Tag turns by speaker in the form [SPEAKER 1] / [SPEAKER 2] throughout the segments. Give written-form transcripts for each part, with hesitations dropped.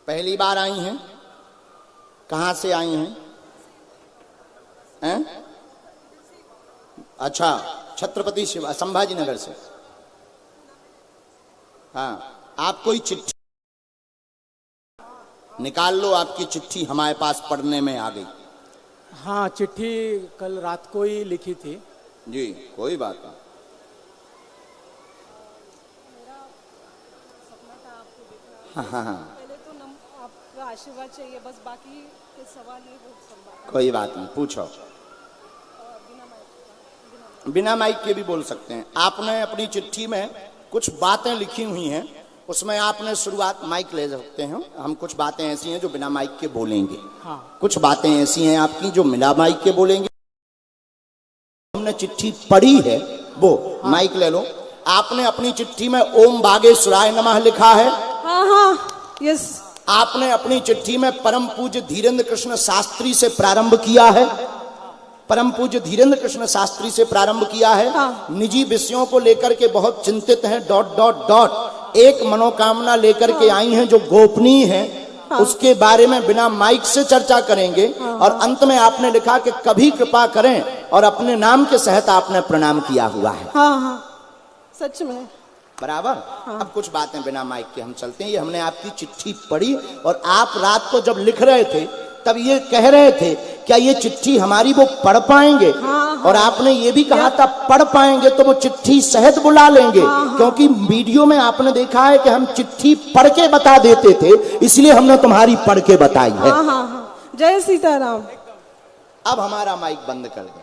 [SPEAKER 1] पहली बार आई हैं? कहाँ से आई हैं? हैं? अच्छा, छत्रपति शिवा संभाजी नगर से। हाँ, आप कोई चिट्ठी निकाल लो, आपकी चिट्ठी हमारे पास पढ़ने में आ गई।
[SPEAKER 2] हाँ, चिट्ठी कल रात को ही लिखी थी।
[SPEAKER 1] जी, कोई बात नहीं। हाँ हाँ हाँ,
[SPEAKER 3] पहले तो आपका आशीर्वाद चाहिए, बस बाकी के सवाल नहीं पूछ सकता।
[SPEAKER 1] कोई बात नहीं, पूछो। बिना माइक के भी बोल सकते हैं। आपने अपनी चिट्ठी में कुछ बातें लिखी हुई हैं, उसमें आपने शुरुआत, माइक ले सकते हैं हम, कुछ बातें ऐसी हैं जो बिना माइक के बोलेंगे।
[SPEAKER 2] हाँ।
[SPEAKER 1] कुछ बातें ऐसी हैं आपकी जो बिना माइक के बोलेंगे। हमने चिट्ठी पढ़ी है वो। हाँ। माइक ले लो। आपने अपनी चिट्ठी में ओम बागेश्वराय नमः लिखा है।
[SPEAKER 3] हाँ हाँ, यस।
[SPEAKER 1] आपने अपनी चिट्ठी में परम पूज्य धीरेन्द्र कृष्ण शास्त्री से प्रारंभ किया है। परम पूज्य धीरेन्द्र कृष्ण शास्त्री से प्रारंभ किया है। हाँ। निजी विषयों को लेकर के बहुत चिंतित हैं, डॉट डॉट डॉट, एक मनोकामना लेकर के आई हैं जो गोपनीय है। हाँ। उसके बारे में बिना माइक से चर्चा करेंगे। हाँ। और अंत में आपने लिखा कि कभी कृपा करें, और अपने नाम के सहित आपने प्रणाम किया हुआ है।
[SPEAKER 3] हाँ हाँ, सच में
[SPEAKER 1] बराबर। हाँ। अब कुछ बातें बिना माइक के हम चलते हैं। ये हमने आपकी चिट्ठी पढ़ी, और आप रात को जब लिख रहे थे तब ये कह रहे थे क्या ये चिट्ठी हमारी वो पढ़ पाएंगे। हाँ, हाँ। और आपने ये भी कहा था पढ़ पाएंगे तो वो चिट्ठी सहित बुला लेंगे। हाँ, क्योंकि वीडियो में आपने देखा है कि हम चिट्ठी पढ़ के बता देते थे, इसलिए हमने तुम्हारी पढ़ के बताई है।
[SPEAKER 3] हाँ, हाँ, हाँ। जय सीताराम।
[SPEAKER 1] अब हमारा माइक बंद कर दें।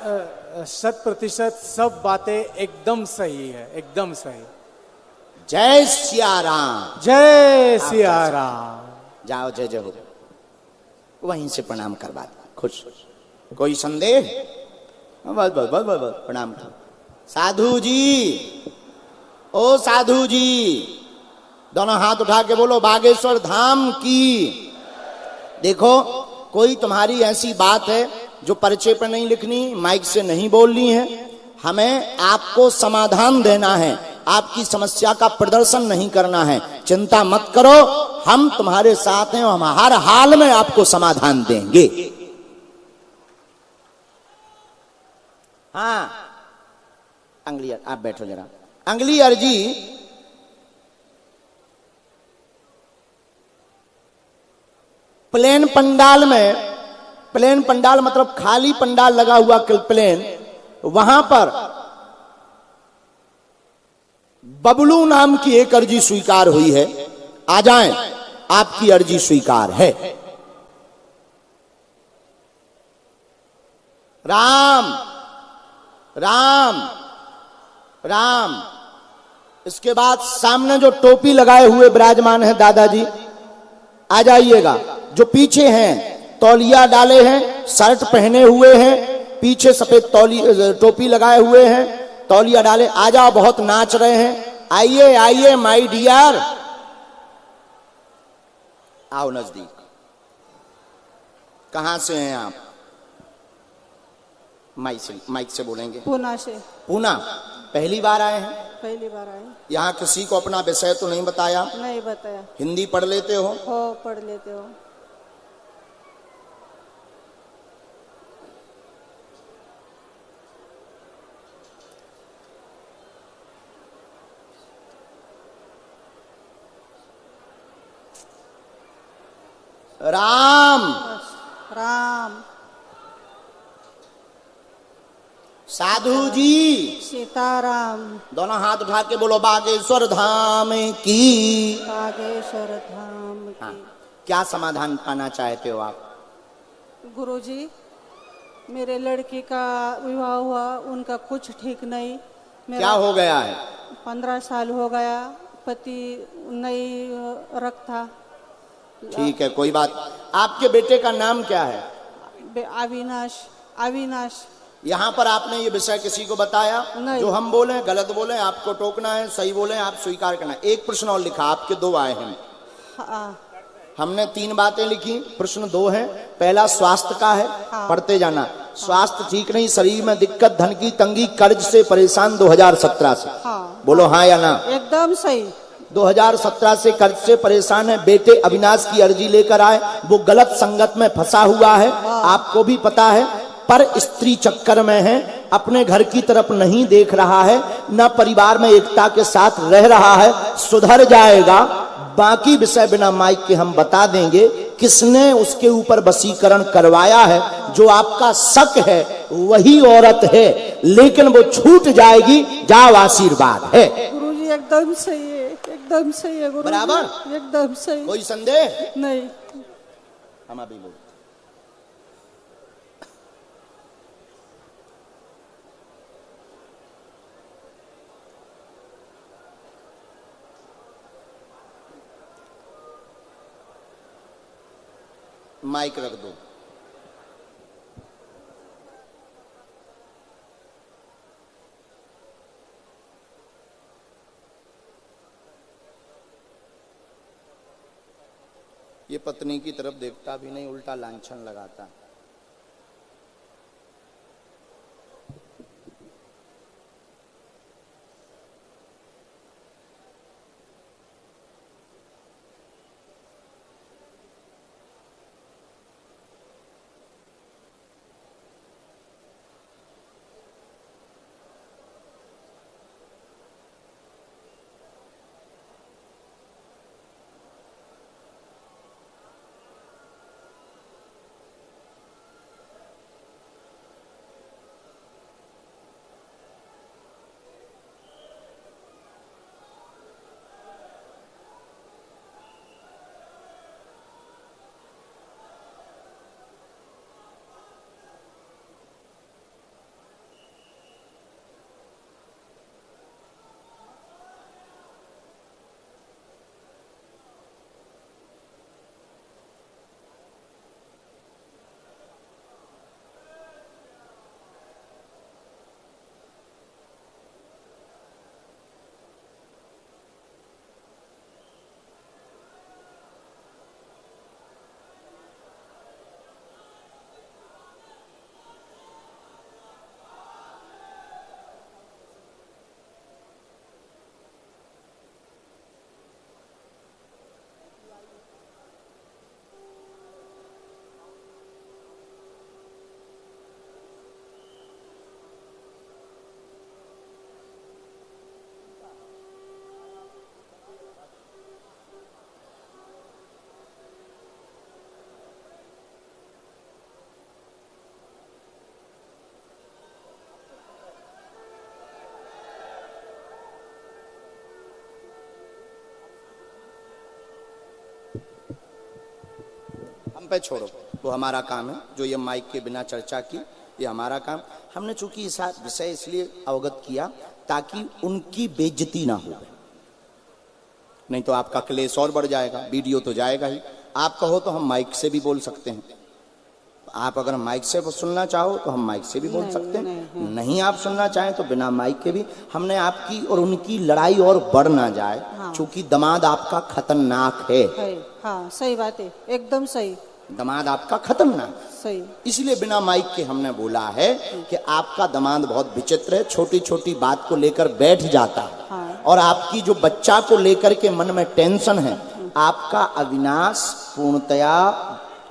[SPEAKER 2] 100% सब बातें एकदम सही है, एकदम सही।
[SPEAKER 1] जय सिया राम।
[SPEAKER 2] जय सिया राम।
[SPEAKER 1] जाओ जय जय हो, वहीं से प्रणाम करवा दो। खुश कोई संदेह? बस बस बस बस बस प्रणाम करो। साधु जी, ओ साधु जी, दोनों हाथ उठा के बोलो बागेश्वर धाम की। देखो, कोई तुम्हारी ऐसी बात है जो पर्चे पर नहीं लिखनी, माइक से नहीं बोलनी है, हमें आपको समाधान देना है, आपकी समस्या का प्रदर्शन नहीं करना है। चिंता मत करो, हम तुम्हारे साथ हैं, हम हर हाल में आपको समाधान देंगे। हाँ, अंगलियर आप बैठो जरा। अंगलियर जी, प्लेन पंडाल में, प्लेन पंडाल मतलब खाली पंडाल लगा हुआ प्लेन, वहां पर बबलू नाम की एक अर्जी स्वीकार हुई है। आ जाएं, आपकी अर्जी स्वीकार है। राम राम राम। इसके बाद सामने जो टोपी लगाए हुए विराजमान है दादाजी, आ जाइएगा। जो पीछे हैं तौलिया डाले हैं, शर्ट पहने हुए हैं, पीछे सफेद टोपी लगाए हुए हैं, तौलिया डाले, आ जाओ, बहुत नाच रहे हैं। आइए आइए माय डियर, आओ नजदीक। कहां से हैं आप? माइक से बोलेंगे।
[SPEAKER 3] पूना से।
[SPEAKER 1] पूना, पहली बार आए हैं?
[SPEAKER 3] पहली बार आए।
[SPEAKER 1] यहाँ किसी को अपना विषय तो नहीं बताया?
[SPEAKER 3] नहीं बताया।
[SPEAKER 1] हिंदी पढ़ लेते हो?
[SPEAKER 3] हो, पढ़ लेते हो।
[SPEAKER 1] राम
[SPEAKER 3] राम।
[SPEAKER 1] साधु जी,
[SPEAKER 3] सीताराम।
[SPEAKER 1] दोनों हाथ उठा के बोलो बागेश्वर धाम की।
[SPEAKER 3] बागेश्वर धाम की।
[SPEAKER 1] हाँ, क्या समाधान पाना चाहते हो आप?
[SPEAKER 3] गुरुजी, मेरे लड़की का विवाह हुआ, उनका कुछ ठीक नहीं।
[SPEAKER 1] क्या हो गया है?
[SPEAKER 3] 15 साल हो गया, पति नहीं रखता।
[SPEAKER 1] ठीक है, कोई बात। आपके बेटे का नाम क्या है?
[SPEAKER 3] अविनाश। अविनाश।
[SPEAKER 1] यहाँ पर आपने ये विषय किसी को बताया?
[SPEAKER 3] नहीं।
[SPEAKER 1] जो हम बोले गलत बोले आपको टोकना है, सही बोले आप स्वीकार करना। एक प्रश्न और लिखा, आपके 2 आए हैं।
[SPEAKER 3] हाँ।
[SPEAKER 1] हमने 3 बातें लिखी, प्रश्न 2 है। पहला स्वास्थ्य का है,
[SPEAKER 3] हाँ।
[SPEAKER 1] पढ़ते जाना। स्वास्थ्य ठीक नहीं, शरीर में दिक्कत, धन की तंगी, कर्ज से परेशान 2017 से।
[SPEAKER 3] हाँ।
[SPEAKER 1] बोलो हाँ या ना?
[SPEAKER 3] एकदम सही।
[SPEAKER 1] 2017 से कर्ज से परेशान है। बेटे अविनाश की अर्जी लेकर आए, वो गलत संगत में फंसा हुआ है, आपको भी पता है, पर स्त्री चक्कर में है, अपने घर की तरफ नहीं देख रहा है, न परिवार में एकता के साथ रह रहा है। सुधर जाएगा। बाकी विषय बिना माइक के हम बता देंगे। किसने उसके ऊपर वशीकरण करवाया है, जो आपका शक है वही औरत है, लेकिन वो छूट जाएगी। जाओ, आशीर्वाद है।
[SPEAKER 3] गुरुजी एकदम सही है, एकदम सही है गुरुजी।
[SPEAKER 1] बराबर?
[SPEAKER 3] एकदम सही।
[SPEAKER 1] कोई संदेह
[SPEAKER 3] नहीं।
[SPEAKER 1] हम अभी बोल। माइक रख दो। ये पत्नी की तरफ देखता भी नहीं, उल्टा लांछन लगाता। पे छोड़ो, वो हमारा काम है। जो ये माइक के बिना चर्चा की, ये हमारा काम। हमने चूंकि इस विषय इसलिए अवगत किया ताकि उनकी बेइज्जती ना हो, नहीं तो आपका क्लेश और बढ़ जाएगा, वीडियो तो जाएगा ही। आप कहो तो हम माइक से भी बोल सकते हैं, आप अगर माइक से सुनना चाहो तो हम माइक से भी बोल सकते हैं, नहीं आप सुनना चाहें तो बिना माइक के भी। हमने आपकी और उनकी लड़ाई और बढ़ ना जाए, क्योंकि दामाद आपका खतरनाक है।
[SPEAKER 3] हाँ सही बात है, एकदम सही,
[SPEAKER 1] दामाद आपका खतरनाक
[SPEAKER 3] सही।
[SPEAKER 1] इसलिए बिना माइक के हमने बोला है कि आपका दामाद बहुत विचित्र है, छोटी छोटी बात को लेकर बैठ जाता है।
[SPEAKER 3] हाँ।
[SPEAKER 1] और आपकी जो बच्चा को लेकर के मन में टेंशन है, आपका अविनाश पूर्णतया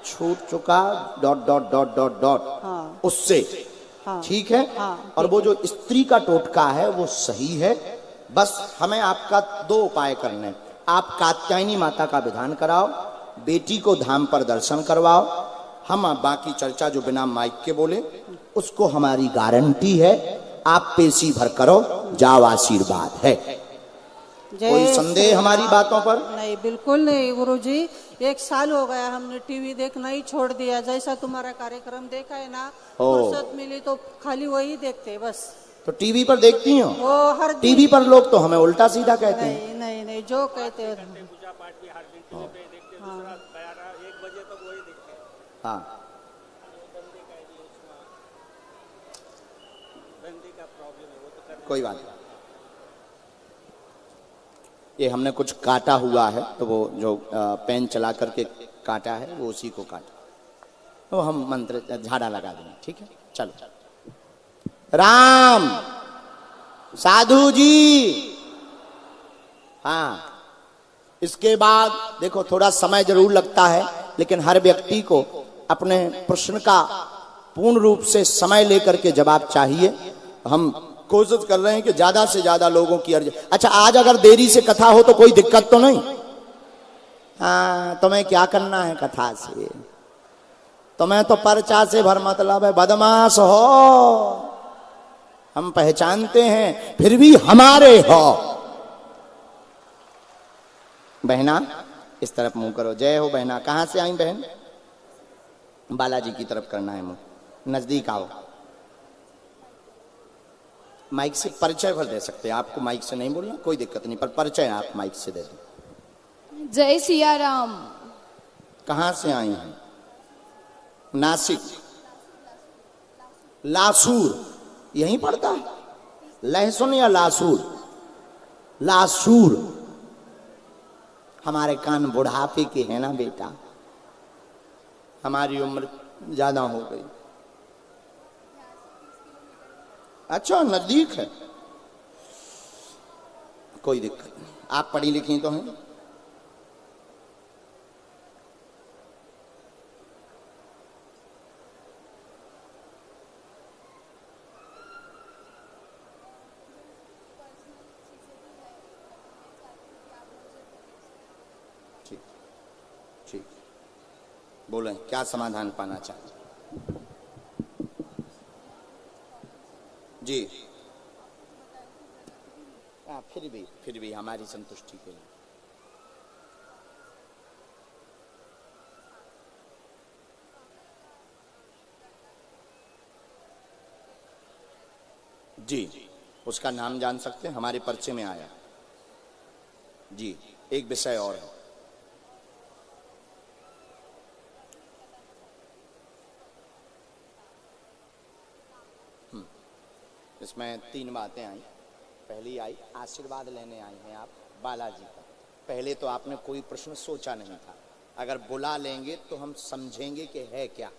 [SPEAKER 1] छूट चुका dot dot dot dot dot उससे, ठीक है। और वो जो स्त्री का टोटका है वो सही है। बस हमें आपका 2 उपाय करने, आप कात्यायनी माता का विधान कराओ, बेटी को धाम पर दर्शन करवाओ, हम बाकी चर्चा जो बिना माइक के बोले उसको हमारी गारंटी है, आप पेशी भर करो, जाओ, आशीर्वाद है। कोई संदेह हमारी बातों पर?
[SPEAKER 3] नहीं, बिल्कुल नहीं गुरुजी। 1 साल हो गया हमने टीवी देखना ही छोड़ दिया। जैसा तुम्हारा कार्यक्रम देखा है ना, फुर्सत मिली तो खाली वही देखते बस।
[SPEAKER 1] तो टीवी पर देखती हो?
[SPEAKER 3] वो हर
[SPEAKER 1] टीवी पर लोग तो हमें उल्टा सीधा कहते हैं।
[SPEAKER 3] नहीं नहीं नहीं, जो कहते हैं।
[SPEAKER 1] हाँ, कोई बात नहीं। ये हमने कुछ काटा हुआ है, तो वो जो पेन चला करके काटा है वो उसी को काटा, तो हम मंत्र झाड़ा लगा देंगे, ठीक है। चलो, राम साधु जी। हाँ, इसके बाद देखो थोड़ा समय जरूर लगता है, लेकिन हर व्यक्ति को अपने प्रश्न का पूर्ण रूप से समय लेकर के जवाब चाहिए। हम कोशिश कर रहे हैं कि ज्यादा से ज्यादा लोगों की अर्जी। अच्छा, आज अगर देरी से कथा हो तो कोई दिक्कत तो नहीं? हाँ, तुम्हें क्या करना है कथा से? तुम्हें तो पर्चा से भर मतलब है, बदमाश हो, हम पहचानते हैं, फिर भी हमारे हो। बहना इस तरफ मुंह करो, जय हो बहना। कहां से आई बहन? बालाजी की तरफ करना है मुंह, नजदीक आओ। माइक से परिचय भर दे सकते हैं, आपको माइक से नहीं बोलना कोई दिक्कत नहीं, पर परिचय आप माइक से दे दो।
[SPEAKER 4] जय सिया राम।
[SPEAKER 1] कहां से आई हैं? नासिक, लासूर, यहीं पड़ता है? लहसुन या लासूर? लासूर। हमारे कान बुढ़ापे के हैं ना बेटा, हमारी उम्र ज्यादा हो गई। अच्छा, नजदीक है, कोई दिक्कत नहीं। आप पढ़ी लिखी तो हैं? ठीक ठीक, बोलें क्या समाधान पाना चाहते जी? हाँ, फिर भी हमारी संतुष्टि के लिए। जी, उसका नाम जान सकते हैं? हमारे पर्चे में आया जी। एक विषय और है, इसमें 3 बातें आई। पहली आई, आशीर्वाद लेने आए हैं आप बालाजी का। पहले तो आपने कोई प्रश्न सोचा नहीं था, अगर बुला लेंगे तो हम समझेंगे कि है क्या।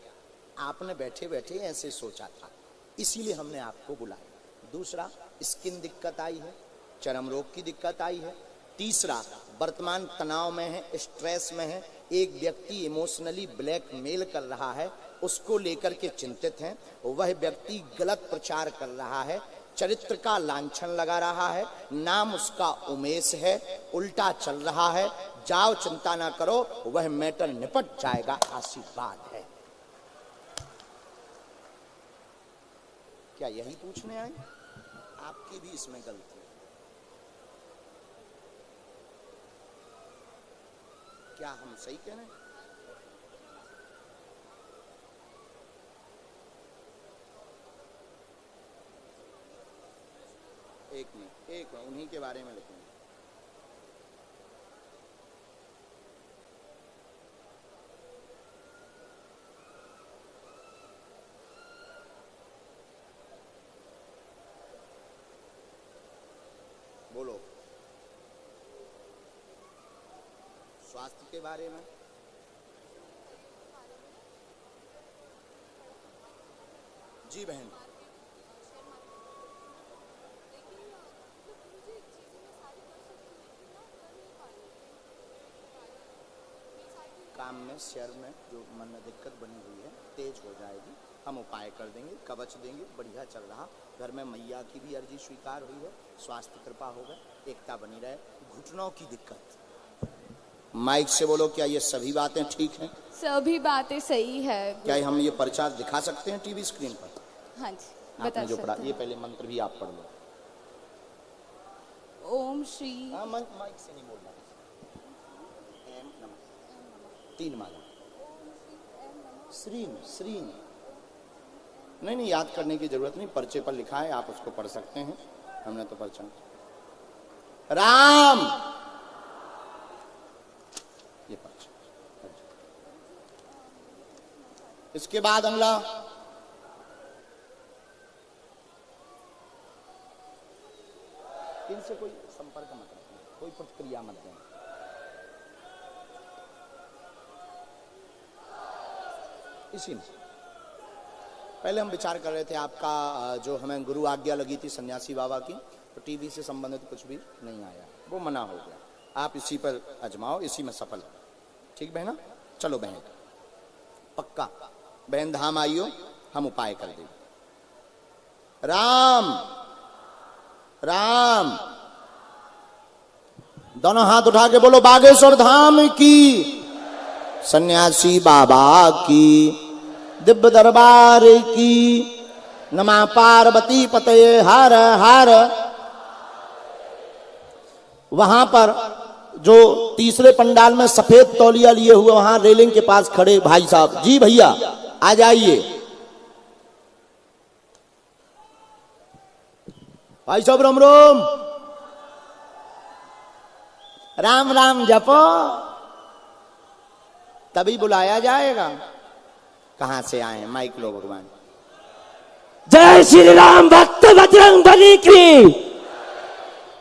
[SPEAKER 1] आपने बैठे बैठे ऐसे सोचा था, इसीलिए हमने आपको बुलाया। दूसरा, स्किन दिक्कत आई है, चर्म रोग की दिक्कत आई है। तीसरा, वर्तमान तनाव में है, स्ट्रेस में है, एक व्यक्ति इमोशनली ब्लैकमेल कर रहा है, उसको लेकर के चिंतित हैं। वह व्यक्ति गलत प्रचार कर रहा है, चरित्र का लांछन लगा रहा है, नाम उसका उमेश है, उल्टा चल रहा है। जाओ, चिंता ना करो, वह मैटर निपट जाएगा, आशीर्वाद है। क्या यही पूछने आए? आपकी भी इसमें गलती है। क्या हम सही कह रहे हैं? एक मिनट उन्हीं के बारे में लिखेंगे। बोलो, स्वास्थ्य के बारे में। जी बहन। काम में शेयर में जो मन में दिक्कत बनी हुई है तेज हो जाएगी, हम उपाय कर देंगे, कवच देंगे। बढ़िया चल रहा, घर में मैया की भी अर्जी स्वीकार हुई है, स्वास्थ्य कृपा होगा, एकता बनी रहे। घुटनों की दिक्कत, माइक से बोलो, क्या ये सभी बातें ठीक हैं?
[SPEAKER 4] सभी बातें सही है।
[SPEAKER 1] क्या हम ये पर्चा दिखा सकते हैं टीवी स्क्रीन पर?
[SPEAKER 4] हाँ जी,
[SPEAKER 1] आपने जो पढ़ा,
[SPEAKER 4] सकते
[SPEAKER 1] ये
[SPEAKER 4] हैं।
[SPEAKER 1] पहले मंत्र भी आप पढ़ लो।
[SPEAKER 4] ओम श्री।
[SPEAKER 1] माइक से नहीं बोलना, एम नमः 3 माला। श्रीन श्रीन नहीं, याद करने की जरूरत नहीं, पर्चे पर लिखा है, आप उसको पढ़ सकते हैं। हमने तो पर्चा। राम, ये पर्चा। इसके बाद अगला इनसे कोई संपर्क मत रखना, कोई प्रतिक्रिया मत देना। इसी में पहले हम विचार कर रहे थे, आपका जो हमें गुरु आज्ञा लगी थी सन्यासी बाबा की, तो टीवी से संबंधित कुछ भी नहीं आया, वो मना हो गया। आप इसी पर आजमाओ, इसी में सफल हो। ठीक बहना? चलो बहन, पक्का बहन धाम आइयो, हम उपाय कर देंगे। राम राम, दोनों हाथ उठा के बोलो, बागेश्वर धाम की, सन्यासी बाबा की, दिव्य दरबार की, नमः पार्वती पतये हर हर। वहां पर जो तीसरे पंडाल में सफेद तौलिया लिए हुए वहां रेलिंग के पास खड़े भाई साहब, जी भैया आ जाइए। भाई साहब राम राम, राम राम जपो, तभी बुलाया जाएगा। कहां से आए हैं? माइक लो भगवान।
[SPEAKER 5] जय श्री राम, भक्त बजरंग बली की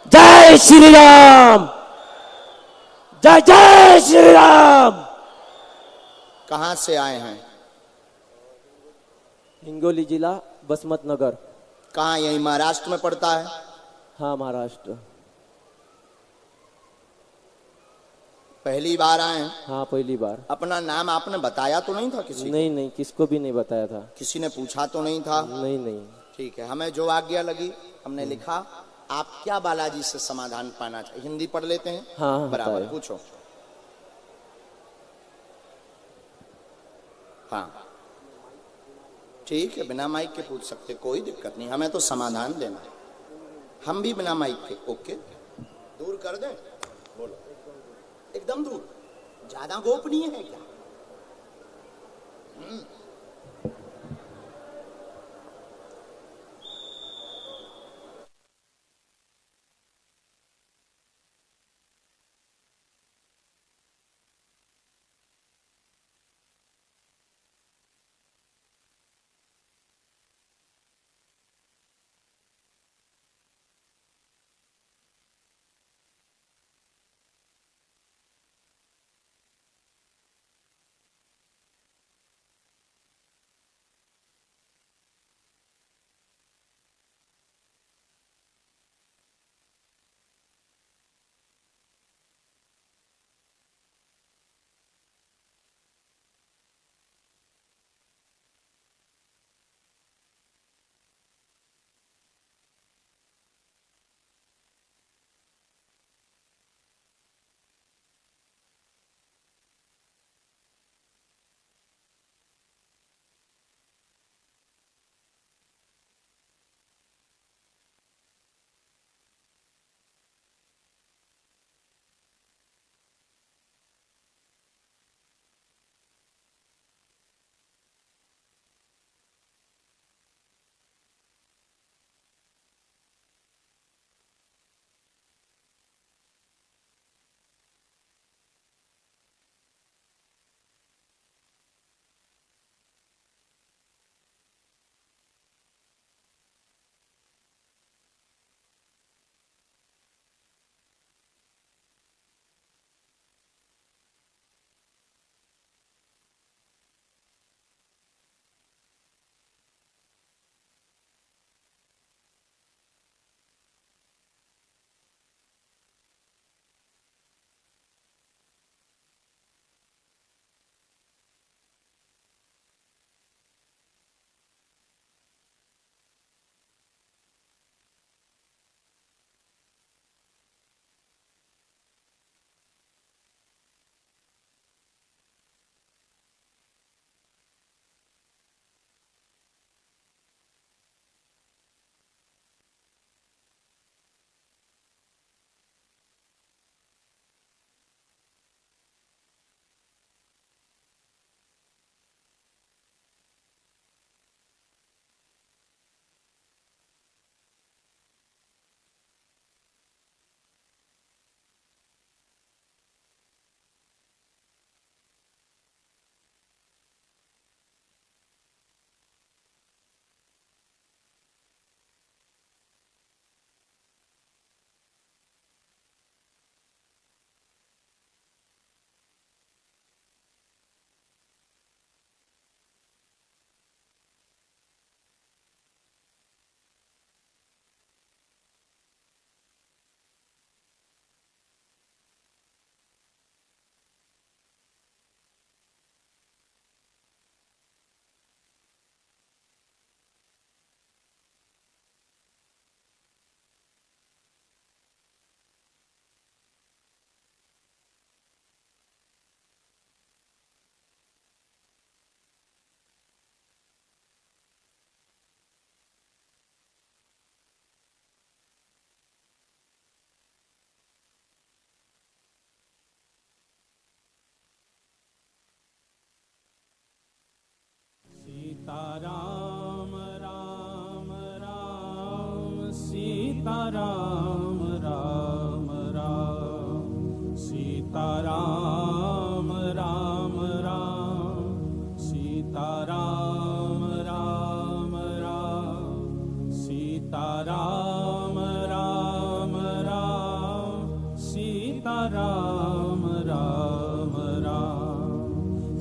[SPEAKER 5] जय श्री राम, जय जय श्री राम।
[SPEAKER 1] कहां से आए हैं?
[SPEAKER 2] हिंगोली जिला, बसमत नगर।
[SPEAKER 1] कहां? यही महाराष्ट्र में पड़ता है?
[SPEAKER 2] हाँ, महाराष्ट्र।
[SPEAKER 1] पहली बार आए हैं?
[SPEAKER 2] हाँ, पहली बार।
[SPEAKER 1] अपना नाम आपने बताया तो नहीं था किसी को?
[SPEAKER 2] नहीं, किसको भी नहीं बताया था।
[SPEAKER 1] किसी ने पूछा तो नहीं था?
[SPEAKER 2] नहीं।
[SPEAKER 1] ठीक है, हमें जो आज्ञा लगी हमने लिखा। आप क्या बालाजी से समाधान पाना चाहिए? हिंदी पढ़ लेते हैं?
[SPEAKER 2] हाँ,
[SPEAKER 1] बराबर,
[SPEAKER 2] बताइए।
[SPEAKER 1] पूछो। हाँ ठीक है, बिना माइक के पूछ सकते, कोई दिक्कत नहीं, हमें तो समाधान देना है। हम भी बिना माइक के। ओके, दूर कर दें? बोलो, एकदम दूर। ज्यादा गोपनीय है क्या?
[SPEAKER 6] सीताराम राम राम सीताराम राम राम सीताराम राम राम सीताराम राम राम सीताराम राम राम सीताराम राम राम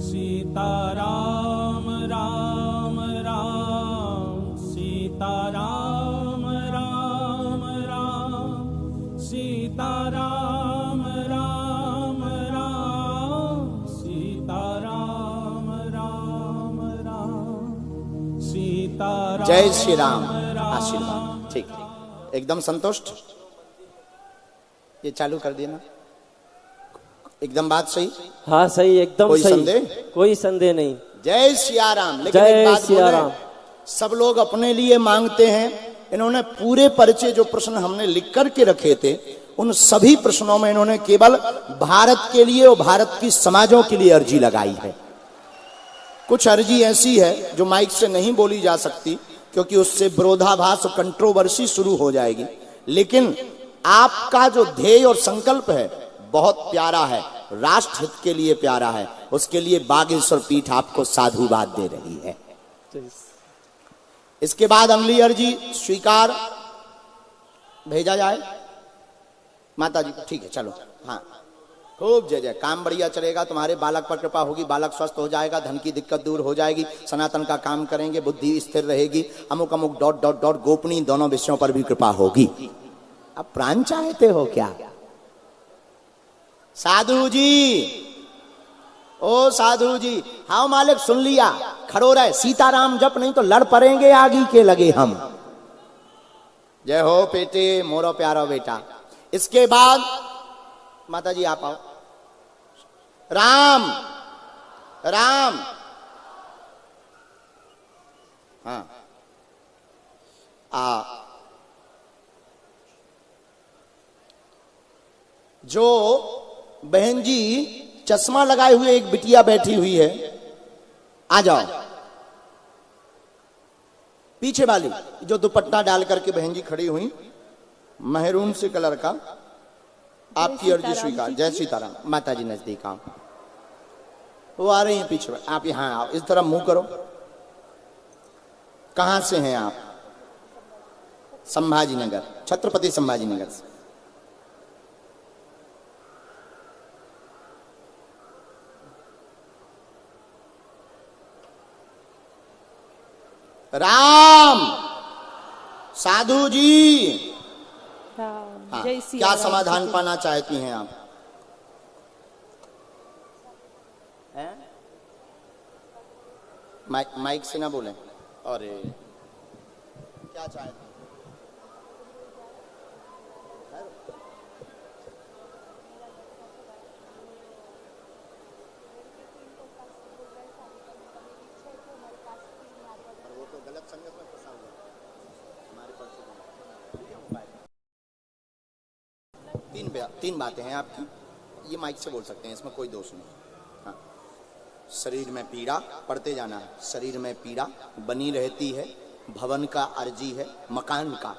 [SPEAKER 6] सीताराम राम राम सीताराम राम राम सीताराम राम राम सीताराम राम राम सीताराम।
[SPEAKER 1] जय श्री राम। आशीर्वाद ठीक है, एकदम संतुष्ट। ये चालू कर देना, एकदम बात सही।
[SPEAKER 5] हाँ सही, एकदम
[SPEAKER 1] कोई
[SPEAKER 5] सही,
[SPEAKER 1] संदेह?
[SPEAKER 5] कोई संदेह नहीं।
[SPEAKER 1] जय सिया राम। लेकिन
[SPEAKER 5] जय
[SPEAKER 1] एक बात
[SPEAKER 5] सिया
[SPEAKER 1] बोले,
[SPEAKER 5] राम।
[SPEAKER 1] सब लोग अपने लिए मांगते हैं। इन्होंने पूरे परिचय जो प्रश्न हमने लिख करके रखे थे, उन सभी प्रश्नों में इन्होंने केवल भारत के लिए और भारत की समाजों के लिए अर्जी लगाई है। कुछ अर्जी ऐसी है जो माइक से नहीं बोली जा सकती, क्योंकि उससे विरोधाभास और कंट्रोवर्सी शुरू हो जाएगी। लेकिन आपका जो ध्येय और संकल्प है बहुत प्यारा है, राष्ट्र हित के लिए प्यारा है। उसके लिए बागेश्वर पीठ आपको साधुवाद दे रही है। इसके बाद अगली अर्जी स्वीकार भेजा जाए माता जी। ठीक है, चलो। हाँ, खूब जय जय। काम बढ़िया चलेगा, तुम्हारे बालक पर कृपा होगी, बालक स्वस्थ हो जाएगा, धन की दिक्कत दूर हो जाएगी, सनातन का काम करेंगे, बुद्धि स्थिर रहेगी, अमुक अमुक डॉट डॉट डॉट गोपनीय दोनों विषयों पर भी कृपा होगी। अब प्राण चाहते हो क्या साधु जी? ओ साधु जी, हाँ मालिक सुन लिया, खड़ो रहे, सीताराम जप, नहीं तो लड़ पड़ेंगे आगे के लगे हम। जय हो बेटे, मोरो प्यारो बेटा। इसके बाद माता जी आप आओ। राम राम। हाँ जो बहन जी चश्मा लगाए हुए एक बिटिया बैठी हुई है, आ जाओ। पीछे वाली जो दुपट्टा डाल करके बहन जी खड़ी हुई, महरून से कलर का, आपकी अर्जी स्वीकार। जय सीताराम। माता जी नजदीक आओ, वो आ रही हैं पीछे। आप यहां आओ, इस तरफ मुंह करो। कहां से हैं आप? संभाजी नगर, छत्रपति संभाजी नगर से। राम साधु जी। हाँ, क्या समाधान पाना चाहती हैं आप? माइक से ना बोलें। और क्या चाहते हैं? वो तो गलत संगत में फंसा हुआ हमारे पर से। तीन बातें हैं आपकी, ये माइक से बोल सकते हैं, इसमें कोई दोष नहीं। हाँ, शरीर में पीड़ा, पढ़ते जाना है। शरीर में पीड़ा बनी रहती है, भवन का अर्जी है, मकान का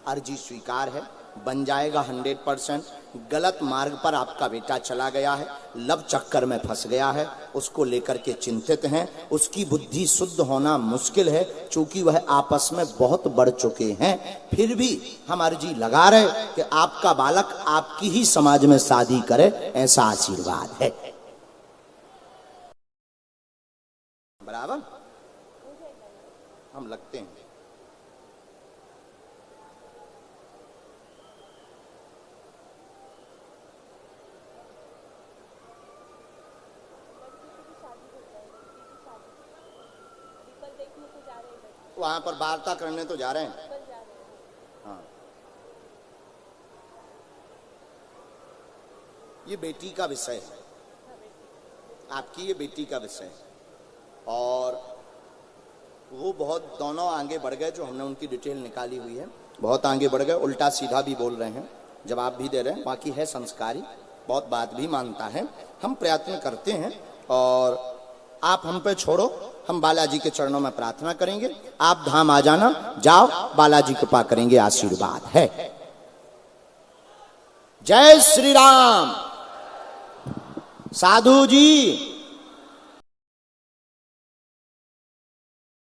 [SPEAKER 1] अर्जी स्वीकार है, बन जाएगा 100%। गलत मार्ग पर आपका बेटा चला गया है, लव चक्कर में फंस गया है, उसको लेकर के चिंतित हैं। उसकी बुद्धि शुद्ध होना मुश्किल है, चूंकि वह आपस में बहुत बढ़ चुके हैं। फिर भी हम अर्जी लगा रहे कि आपका बालक आपकी ही समाज में शादी करे, ऐसा आशीर्वाद है। बराबर हम लगते हैं। वहां पर वार्ता करने तो जा रहे हैं। हाँ, ये बेटी का विषय है, आपकी ये बेटी का विषय है। और वो बहुत दोनों आगे बढ़ गए, जो हमने उनकी डिटेल निकाली हुई है, बहुत आगे बढ़ गए, उल्टा सीधा भी बोल रहे हैं, जवाब भी दे रहे हैं। बाकी है संस्कारी, बहुत बात भी मानता है। हम प्रयत्न करते हैं और आप हम पे छोड़ो, हम बालाजी के चरणों में प्रार्थना करेंगे। आप धाम आ जाना, जाओ, बालाजी कृपा करेंगे, आशीर्वाद है। जय श्री राम। साधु जी